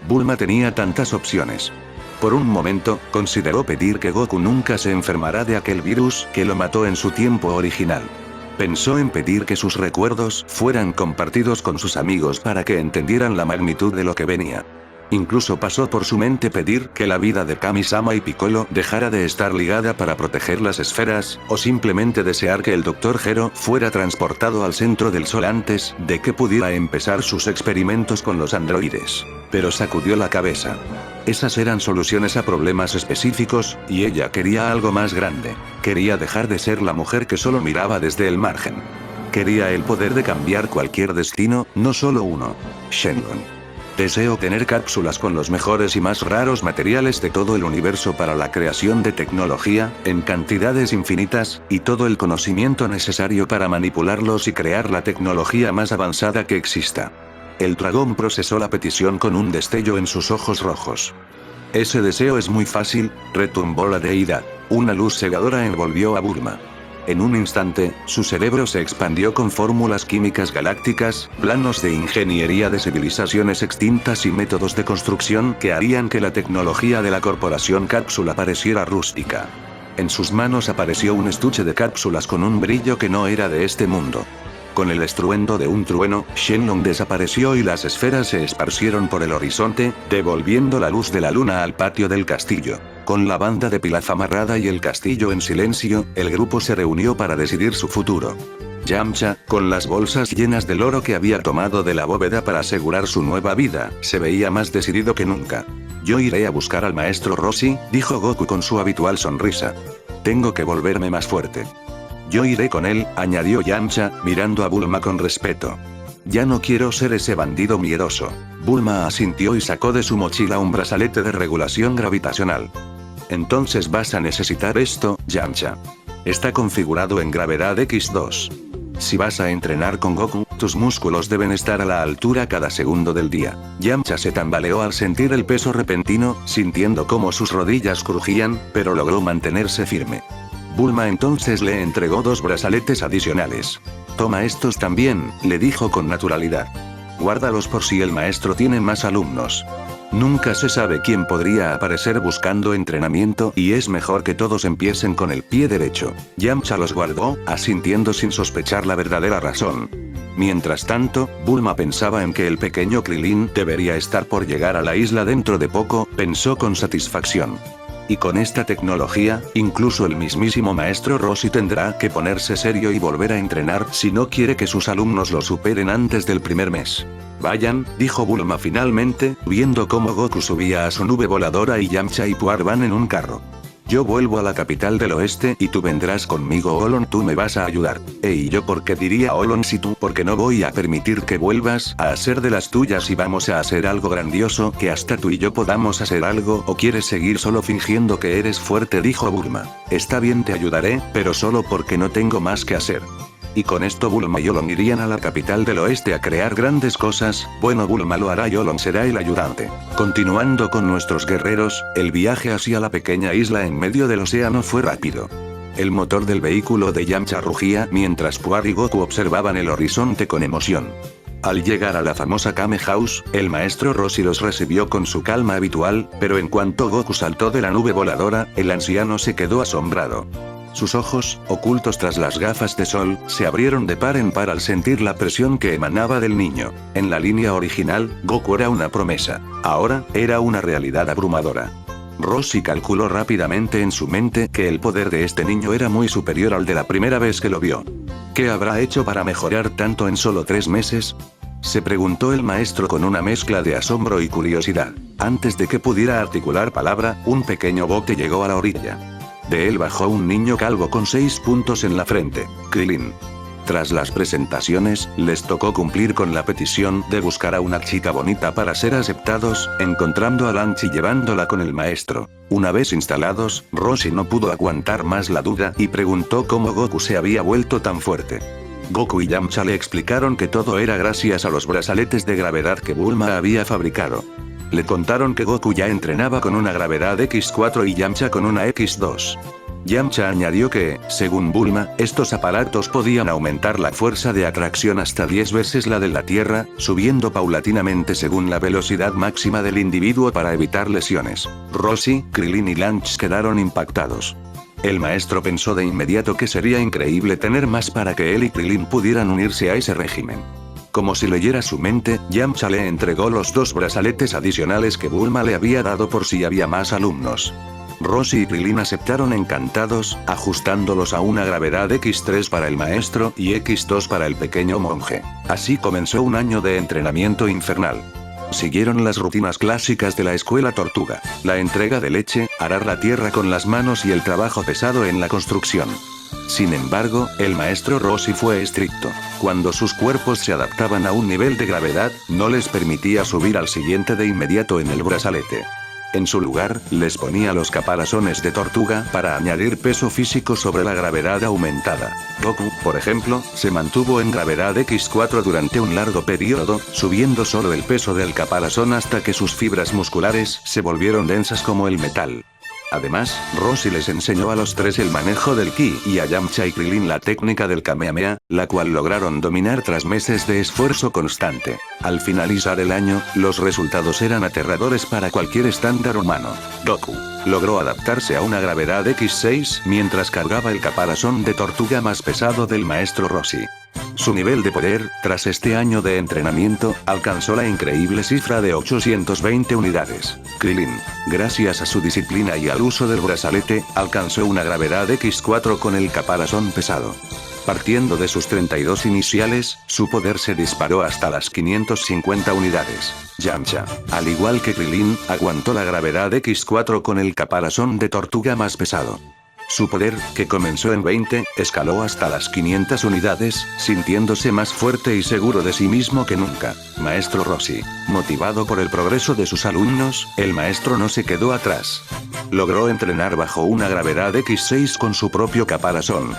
Bulma tenía tantas opciones. Por un momento, consideró pedir que Goku nunca se enfermara de aquel virus que lo mató en su tiempo original. Pensó en pedir que sus recuerdos fueran compartidos con sus amigos para que entendieran la magnitud de lo que venía. Incluso pasó por su mente pedir que la vida de Kami-sama y Piccolo dejara de estar ligada para proteger las esferas, o simplemente desear que el Dr. Gero fuera transportado al centro del sol antes de que pudiera empezar sus experimentos con los androides. Pero sacudió la cabeza. Esas eran soluciones a problemas específicos, y ella quería algo más grande. Quería dejar de ser la mujer que solo miraba desde el margen. Quería el poder de cambiar cualquier destino, no solo uno. Shenlong. Deseo tener cápsulas con los mejores y más raros materiales de todo el universo para la creación de tecnología, en cantidades infinitas, y todo el conocimiento necesario para manipularlos y crear la tecnología más avanzada que exista. El dragón procesó la petición con un destello en sus ojos rojos. Ese deseo es muy fácil, retumbó la deidad. Una luz cegadora envolvió a Bulma. En un instante, su cerebro se expandió con fórmulas químicas galácticas, planos de ingeniería de civilizaciones extintas y métodos de construcción que harían que la tecnología de la corporación Cápsula pareciera rústica. En sus manos apareció un estuche de cápsulas con un brillo que no era de este mundo. Con el estruendo de un trueno, Shenlong desapareció y las esferas se esparcieron por el horizonte, devolviendo la luz de la luna al patio del castillo. Con la banda de Pilaf amarrada y el castillo en silencio, el grupo se reunió para decidir su futuro. Yamcha, con las bolsas llenas del oro que había tomado de la bóveda para asegurar su nueva vida, se veía más decidido que nunca. Yo iré a buscar al maestro Roshi, dijo Goku con su habitual sonrisa. Tengo que volverme más fuerte. Yo iré con él, añadió Yamcha, mirando a Bulma con respeto. Ya no quiero ser ese bandido miedoso. Bulma asintió y sacó de su mochila un brazalete de regulación gravitacional. Entonces vas a necesitar esto, Yamcha. Está configurado en gravedad X2. Si vas a entrenar con Goku, tus músculos deben estar a la altura cada segundo del día. Yamcha se tambaleó al sentir el peso repentino, sintiendo cómo sus rodillas crujían, pero logró mantenerse firme. Bulma entonces le entregó 2 brazaletes adicionales. Toma estos también, le dijo con naturalidad. Guárdalos por si el maestro tiene más alumnos. Nunca se sabe quién podría aparecer buscando entrenamiento y es mejor que todos empiecen con el pie derecho. Yamcha los guardó, asintiendo sin sospechar la verdadera razón. Mientras tanto, Bulma pensaba en que el pequeño Krilin debería estar por llegar a la isla dentro de poco, pensó con satisfacción. Y con esta tecnología, incluso el mismísimo maestro Roshi tendrá que ponerse serio y volver a entrenar si no quiere que sus alumnos lo superen antes del primer mes. Vayan, dijo Bulma finalmente, viendo cómo Goku subía a su nube voladora y Yamcha y Puar van en un carro. Yo vuelvo a la capital del oeste y tú vendrás conmigo, Olon, tú me vas a ayudar. ¿Y yo por qué diría Olon si tú? Porque no voy a permitir que vuelvas a hacer de las tuyas y vamos a hacer algo grandioso que hasta tú y yo podamos hacer algo, o quieres seguir solo fingiendo que eres fuerte, dijo Bulma. Está bien, te ayudaré, pero solo porque no tengo más que hacer. Y con esto Bulma y Olon irían a la capital del oeste a crear grandes cosas. Bueno, Bulma lo hará y Olon será el ayudante. Continuando con nuestros guerreros, el viaje hacia la pequeña isla en medio del océano fue rápido. El motor del vehículo de Yamcha rugía mientras Puar y Goku observaban el horizonte con emoción. Al llegar a la famosa Kame House, el maestro Roshi los recibió con su calma habitual, pero en cuanto Goku saltó de la nube voladora, el anciano se quedó asombrado. Sus ojos, ocultos tras las gafas de sol, se abrieron de par en par al sentir la presión que emanaba del niño. En la línea original, Goku era una promesa. Ahora, era una realidad abrumadora. Roshi calculó rápidamente en su mente que el poder de este niño era muy superior al de la primera vez que lo vio. ¿Qué habrá hecho para mejorar tanto en solo 3 meses? Se preguntó el maestro con una mezcla de asombro y curiosidad. Antes de que pudiera articular palabra, un pequeño bote llegó a la orilla. De él bajó un niño calvo con 6 puntos en la frente, Krilin. Tras las presentaciones, les tocó cumplir con la petición de buscar a una chica bonita para ser aceptados, encontrando a Lanchi y llevándola con el maestro. Una vez instalados, Roshi no pudo aguantar más la duda y preguntó cómo Goku se había vuelto tan fuerte. Goku y Yamcha le explicaron que todo era gracias a los brazaletes de gravedad que Bulma había fabricado. Le contaron que Goku ya entrenaba con una gravedad X4 y Yamcha con una X2. Yamcha añadió que, según Bulma, estos aparatos podían aumentar la fuerza de atracción hasta 10 veces la de la Tierra, subiendo paulatinamente según la velocidad máxima del individuo para evitar lesiones. Roshi, Krillin y Lanch quedaron impactados. El maestro pensó de inmediato que sería increíble tener más para que él y Krillin pudieran unirse a ese régimen. Como si leyera su mente, Yamcha le entregó los 2 brazaletes adicionales que Bulma le había dado por si había más alumnos. Roshi y Krillin aceptaron encantados, ajustándolos a una gravedad X3 para el maestro y X2 para el pequeño monje. Así comenzó un año de entrenamiento infernal. Siguieron las rutinas clásicas de la escuela tortuga: la entrega de leche, arar la tierra con las manos y el trabajo pesado en la construcción. Sin embargo, el maestro Roshi fue estricto. Cuando sus cuerpos se adaptaban a un nivel de gravedad, no les permitía subir al siguiente de inmediato en el brazalete. En su lugar, les ponía los caparazones de tortuga para añadir peso físico sobre la gravedad aumentada. Goku, por ejemplo, se mantuvo en gravedad X4 durante un largo periodo, subiendo solo el peso del caparazón hasta que sus fibras musculares se volvieron densas como el metal. Además, Roshi les enseñó a los 3 el manejo del ki y a Yamcha y Krillin la técnica del Kamehameha, la cual lograron dominar tras meses de esfuerzo constante. Al finalizar el año, los resultados eran aterradores para cualquier estándar humano. Goku logró adaptarse a una gravedad X6 mientras cargaba el caparazón de tortuga más pesado del maestro Roshi. Su nivel de poder, tras este año de entrenamiento, alcanzó la increíble cifra de 820 unidades. Krillin, gracias a su disciplina y al uso del brazalete, alcanzó una gravedad X4 con el caparazón pesado. Partiendo de sus 32 iniciales, su poder se disparó hasta las 550 unidades. Yamcha, al igual que Krillin, aguantó la gravedad X4 con el caparazón de tortuga más pesado. Su poder, que comenzó en 20, escaló hasta las 500 unidades, sintiéndose más fuerte y seguro de sí mismo que nunca. Maestro Roshi. Motivado por el progreso de sus alumnos, el maestro no se quedó atrás. Logró entrenar bajo una gravedad X6 con su propio caparazón.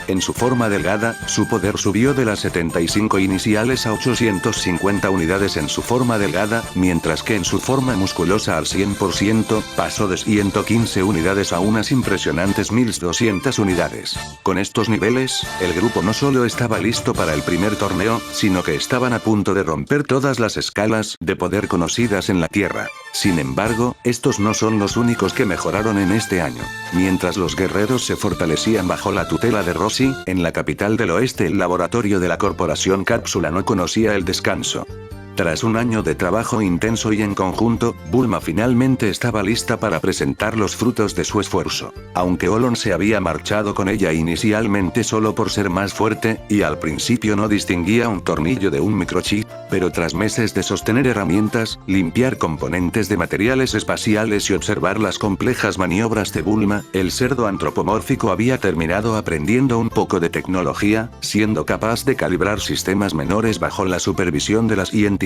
En su forma delgada, su poder subió de las 75 iniciales a 850 unidades en su forma delgada, mientras que en su forma musculosa al 100%, pasó de 115 unidades a unas impresionantes 1200 unidades. Con estos niveles, el grupo no solo estaba listo para el primer torneo, sino que estaban a punto de romper todas las escalas de poder conocidas en la Tierra. Sin embargo, estos no son los únicos que mejoraron en este año. Mientras los guerreros se fortalecían bajo la tutela de Roshi, en la capital del oeste el laboratorio de la corporación Cápsula no conocía el descanso. Tras un año de trabajo intenso y en conjunto, Bulma finalmente estaba lista para presentar los frutos de su esfuerzo. Aunque Olon se había marchado con ella inicialmente solo por ser más fuerte, y al principio no distinguía un tornillo de un microchip, pero tras meses de sostener herramientas, limpiar componentes de materiales espaciales y observar las complejas maniobras de Bulma, el cerdo antropomórfico había terminado aprendiendo un poco de tecnología, siendo capaz de calibrar sistemas menores bajo la supervisión de la científica.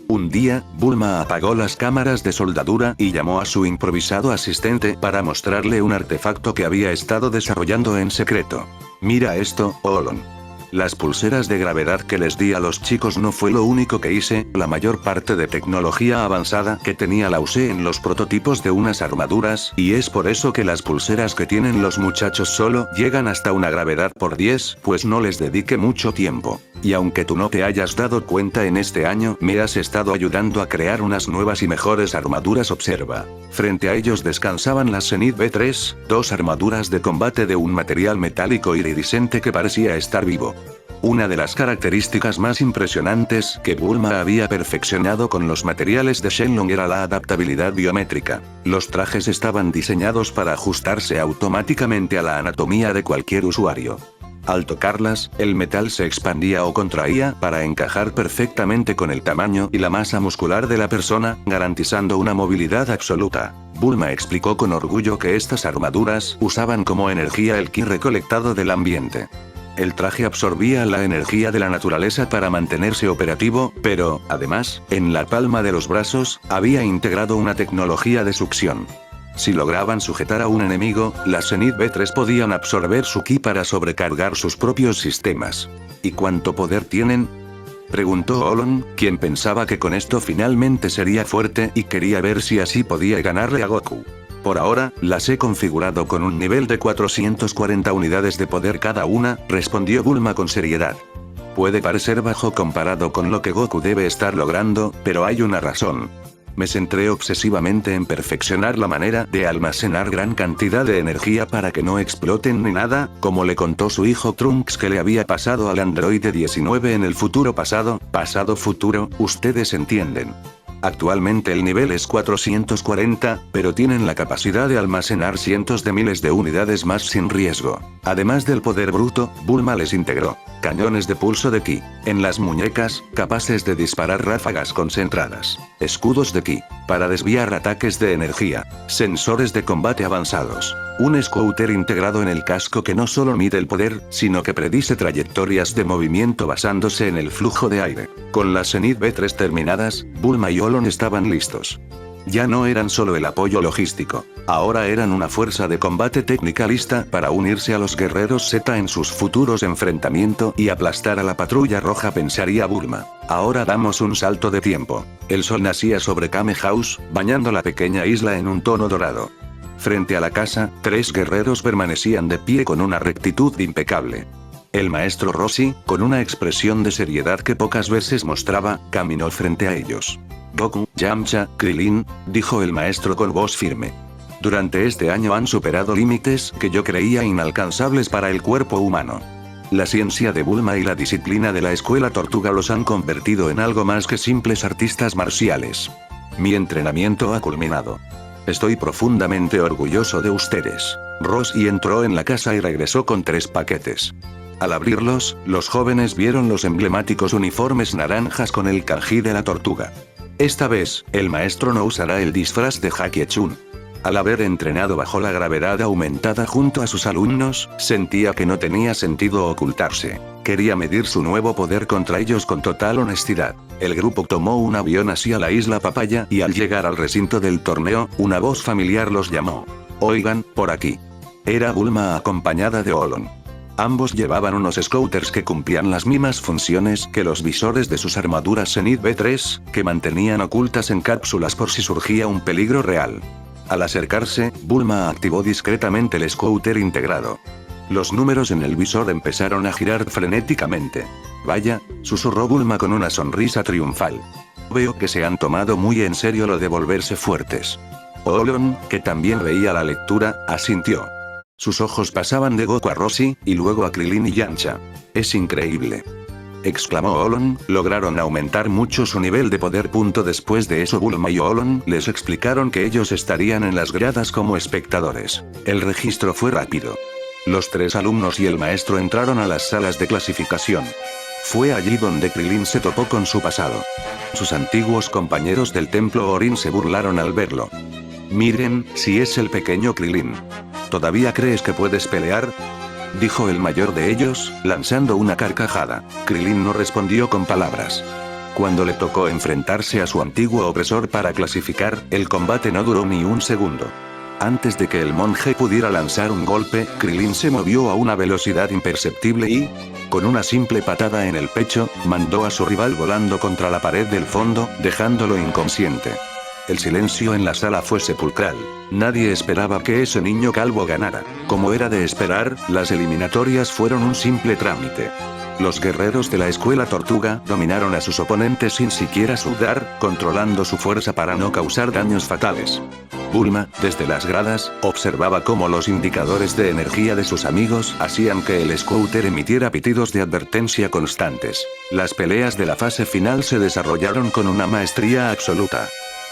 Un día, Bulma apagó las cámaras de soldadura y llamó a su improvisado asistente para mostrarle un artefacto que había estado desarrollando en secreto. Mira esto, Olon. Las pulseras de gravedad que les di a los chicos no fue lo único que hice, la mayor parte de tecnología avanzada que tenía la usé en los prototipos de unas armaduras, y es por eso que las pulseras que tienen los muchachos solo llegan hasta una gravedad por 10, pues no les dediqué mucho tiempo. Y aunque tú no te hayas dado cuenta en este año, me has estado ayudando a crear unas nuevas y mejores armaduras. Observa. Frente a ellos descansaban las Zenith B3, 2 armaduras de combate de un material metálico iridiscente que parecía estar vivo. Una de las características más impresionantes que Bulma había perfeccionado con los materiales de Shenlong era la adaptabilidad biométrica. Los trajes estaban diseñados para ajustarse automáticamente a la anatomía de cualquier usuario. Al tocarlas, el metal se expandía o contraía para encajar perfectamente con el tamaño y la masa muscular de la persona, garantizando una movilidad absoluta. Bulma explicó con orgullo que estas armaduras usaban como energía el ki recolectado del ambiente. El traje absorbía la energía de la naturaleza para mantenerse operativo, pero, además, en la palma de los brazos, había integrado una tecnología de succión. Si lograban sujetar a un enemigo, las Zenith B3 podían absorber su ki para sobrecargar sus propios sistemas. ¿Y cuánto poder tienen?, preguntó Olon, quien pensaba que con esto finalmente sería fuerte y quería ver si así podía ganarle a Goku. Por ahora, las he configurado con un nivel de 440 unidades de poder cada una, respondió Bulma con seriedad. Puede parecer bajo comparado con lo que Goku debe estar logrando, pero hay una razón. Me centré obsesivamente en perfeccionar la manera de almacenar gran cantidad de energía para que no exploten ni nada, como le contó su hijo Trunks que le había pasado al androide 19 en el futuro pasado, futuro, ustedes entienden. Actualmente el nivel es 440, pero tienen la capacidad de almacenar cientos de miles de unidades más sin riesgo. Además del poder bruto, Bulma les integró cañones de pulso de ki en las muñecas, capaces de disparar ráfagas concentradas, escudos de ki para desviar ataques de energía, sensores de combate avanzados, un scouter integrado en el casco que no solo mide el poder, sino que predice trayectorias de movimiento basándose en el flujo de aire. Con las Zenith B3 terminadas, Bulma y Olon estaban listos. Ya no eran solo el apoyo logístico, ahora eran una fuerza de combate técnica lista para unirse a los guerreros Z en sus futuros enfrentamientos y aplastar a la patrulla roja, pensaría Bulma. Ahora damos un salto de tiempo. El sol nacía sobre Kame House, bañando la pequeña isla en un tono dorado. Frente a la casa, 3 guerreros permanecían de pie con una rectitud impecable. El maestro Roshi, con una expresión de seriedad que pocas veces mostraba, caminó frente a ellos. Goku, Yamcha, Krillin, dijo el maestro con voz firme. Durante este año han superado límites que yo creía inalcanzables para el cuerpo humano. La ciencia de Bulma y la disciplina de la escuela Tortuga los han convertido en algo más que simples artistas marciales. Mi entrenamiento ha culminado. Estoy profundamente orgulloso de ustedes. Roshi entró en la casa y regresó con 3 paquetes. Al abrirlos, los jóvenes vieron los emblemáticos uniformes naranjas con el kanji de la tortuga. Esta vez, el maestro no usará el disfraz de Haki-chun. Al haber entrenado bajo la gravedad aumentada junto a sus alumnos, sentía que no tenía sentido ocultarse. Quería medir su nuevo poder contra ellos con total honestidad. El grupo tomó un avión hacia la isla Papaya y al llegar al recinto del torneo, una voz familiar los llamó. Oigan, por aquí. Era Bulma acompañada de Olon. Ambos llevaban unos scouters que cumplían las mismas funciones que los visores de sus armaduras Zenith B3, que mantenían ocultas en cápsulas por si surgía un peligro real. Al acercarse, Bulma activó discretamente el scouter integrado. Los números en el visor empezaron a girar frenéticamente. Vaya, susurró Bulma con una sonrisa triunfal. Veo que se han tomado muy en serio lo de volverse fuertes. Olon, que también veía la lectura, asintió. Sus ojos pasaban de Goku a Roshi, y luego a Krillin y Yamcha. Es increíble, exclamó Olon, lograron aumentar mucho su nivel de poder. Después de eso Bulma y Olon les explicaron que ellos estarían en las gradas como espectadores. El registro fue rápido. Los 3 alumnos y el maestro entraron a las salas de clasificación. Fue allí donde Krillin se topó con su pasado. Sus antiguos compañeros del templo Orin se burlaron al verlo. Miren, si es el pequeño Krillin. ¿Todavía crees que puedes pelear?, dijo el mayor de ellos, lanzando una carcajada. Krillin no respondió con palabras. Cuando le tocó enfrentarse a su antiguo opresor para clasificar, el combate no duró ni un segundo. Antes de que el monje pudiera lanzar un golpe, Krillin se movió a una velocidad imperceptible y, con una simple patada en el pecho, mandó a su rival volando contra la pared del fondo, dejándolo inconsciente. El silencio en la sala fue sepulcral. Nadie esperaba que ese niño calvo ganara. Como era de esperar, las eliminatorias fueron un simple trámite. Los guerreros de la escuela Tortuga dominaron a sus oponentes sin siquiera sudar, controlando su fuerza para no causar daños fatales. Bulma, desde las gradas, observaba cómo los indicadores de energía de sus amigos hacían que el scouter emitiera pitidos de advertencia constantes. Las peleas de la fase final se desarrollaron con una maestría absoluta.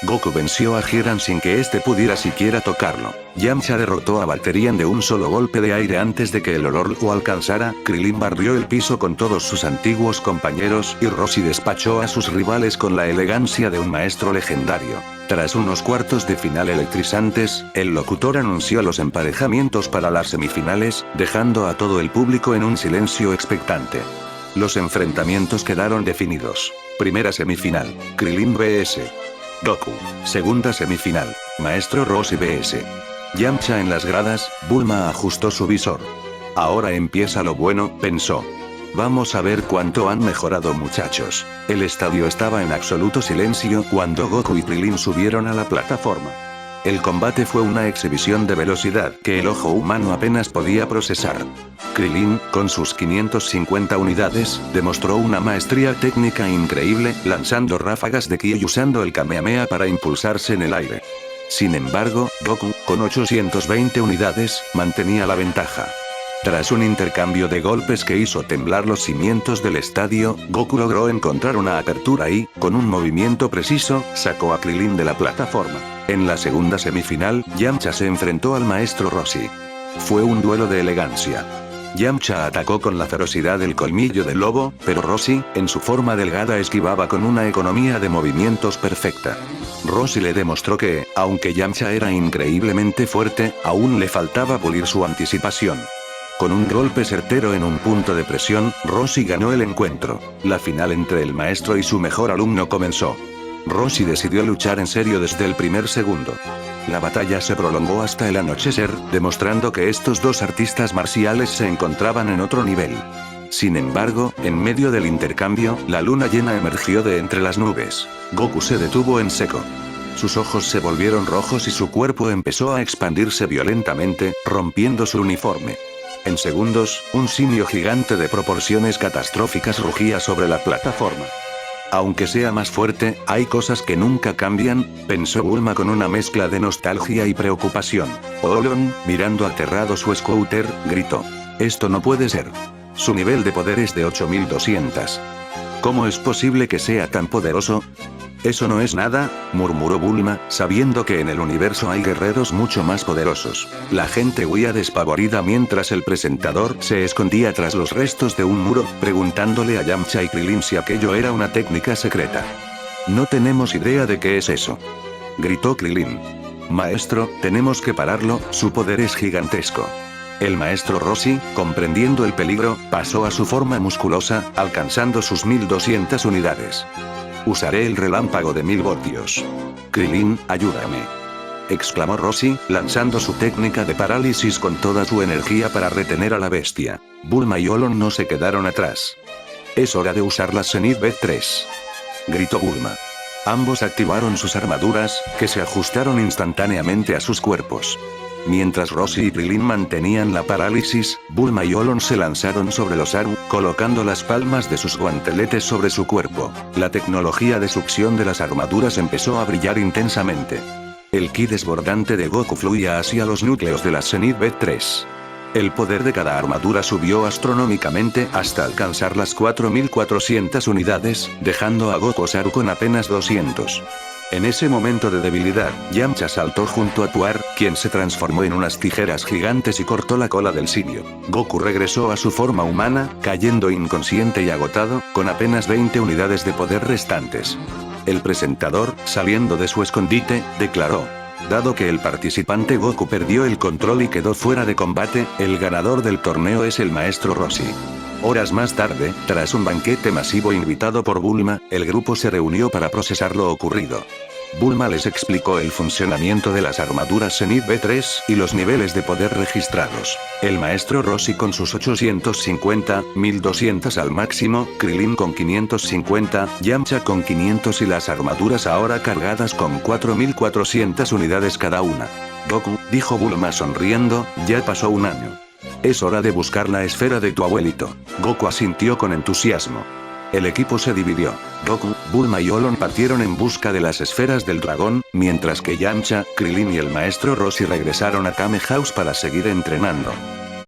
Goku venció a Jiran sin que éste pudiera siquiera tocarlo. Yamcha derrotó a Valterian de un solo golpe de aire antes de que el olor lo alcanzara. Krillin barrió el piso con todos sus antiguos compañeros y Roshi despachó a sus rivales con la elegancia de un maestro legendario. Tras unos cuartos de final electrizantes, el locutor anunció los emparejamientos para las semifinales, dejando a todo el público en un silencio expectante. Los enfrentamientos quedaron definidos. Primera semifinal, Krillin vs Goku. Segunda semifinal, Maestro Roshi vs Yamcha. En las gradas, Bulma ajustó su visor. Ahora empieza lo bueno, pensó. Vamos a ver cuánto han mejorado, muchachos. El estadio estaba en absoluto silencio cuando Goku y Krillin subieron a la plataforma. El combate fue una exhibición de velocidad que el ojo humano apenas podía procesar. Krilin, con sus 550 unidades, demostró una maestría técnica increíble, lanzando ráfagas de ki y usando el Kamehameha para impulsarse en el aire. Sin embargo, Goku, con 820 unidades, mantenía la ventaja. Tras un intercambio de golpes que hizo temblar los cimientos del estadio, Goku logró encontrar una apertura y, con un movimiento preciso, sacó a Krilin de la plataforma. En la segunda semifinal, Yamcha se enfrentó al maestro Roshi. Fue un duelo de elegancia. Yamcha atacó con la ferocidad del colmillo del lobo, pero Roshi, en su forma delgada, esquivaba con una economía de movimientos perfecta. Roshi le demostró que, aunque Yamcha era increíblemente fuerte, aún le faltaba pulir su anticipación. Con un golpe certero en un punto de presión, Roshi ganó el encuentro. La final entre el maestro y su mejor alumno comenzó. Roshi decidió luchar en serio desde el primer segundo. La batalla se prolongó hasta el anochecer, demostrando que estos dos artistas marciales se encontraban en otro nivel. Sin embargo, en medio del intercambio, la luna llena emergió de entre las nubes. Goku se detuvo en seco. Sus ojos se volvieron rojos y su cuerpo empezó a expandirse violentamente, rompiendo su uniforme. En segundos, un simio gigante de proporciones catastróficas rugía sobre la plataforma. Aunque sea más fuerte, hay cosas que nunca cambian, pensó Bulma con una mezcla de nostalgia y preocupación. Olon, mirando aterrado su scooter, gritó. Esto no puede ser. Su nivel de poder es de 8200. ¿Cómo es posible que sea tan poderoso? Eso no es nada, murmuró Bulma, sabiendo que en el universo hay guerreros mucho más poderosos. La gente huía despavorida mientras el presentador se escondía tras los restos de un muro, preguntándole a Yamcha y Krilin si aquello era una técnica secreta. No tenemos idea de qué es eso, gritó Krilin. Maestro, tenemos que pararlo, su poder es gigantesco. El maestro Roshi, comprendiendo el peligro, pasó a su forma musculosa, alcanzando sus 1200 unidades. Usaré el relámpago de 1000 voltios. Krilin, ayúdame, exclamó Roshi, lanzando su técnica de parálisis con toda su energía para retener a la bestia. Bulma y Olon no se quedaron atrás. Es hora de usar la Zenith B3, gritó Bulma. Ambos activaron sus armaduras, que se ajustaron instantáneamente a sus cuerpos. Mientras Roshi y Krilin mantenían la parálisis, Bulma y Olon se lanzaron sobre los Aru, colocando las palmas de sus guanteletes sobre su cuerpo. La tecnología de succión de las armaduras empezó a brillar intensamente. El ki desbordante de Goku fluía hacia los núcleos de la Zenith B3. El poder de cada armadura subió astronómicamente hasta alcanzar las 4400 unidades, dejando a Goku Saru con apenas 200. En ese momento de debilidad, Yamcha saltó junto a Puar, quien se transformó en unas tijeras gigantes y cortó la cola del simio. Goku regresó a su forma humana, cayendo inconsciente y agotado, con apenas 20 unidades de poder restantes. El presentador, saliendo de su escondite, declaró: dado que el participante Goku perdió el control y quedó fuera de combate, el ganador del torneo es el maestro Roshi. Horas más tarde, tras un banquete masivo invitado por Bulma, el grupo se reunió para procesar lo ocurrido. Bulma les explicó el funcionamiento de las armaduras Zenith B3 y los niveles de poder registrados. El maestro Roshi con sus 850, 1200 al máximo, Krilin con 550, Yamcha con 500 y las armaduras ahora cargadas con 4400 unidades cada una. Goku, dijo Bulma sonriendo, ya pasó un año. Es hora de buscar la esfera de tu abuelito. Goku asintió con entusiasmo. El equipo se dividió. Goku, Bulma y Olon partieron en busca de las esferas del dragón, mientras que Yamcha, Krilin y el maestro Roshi regresaron a Kame House para seguir entrenando.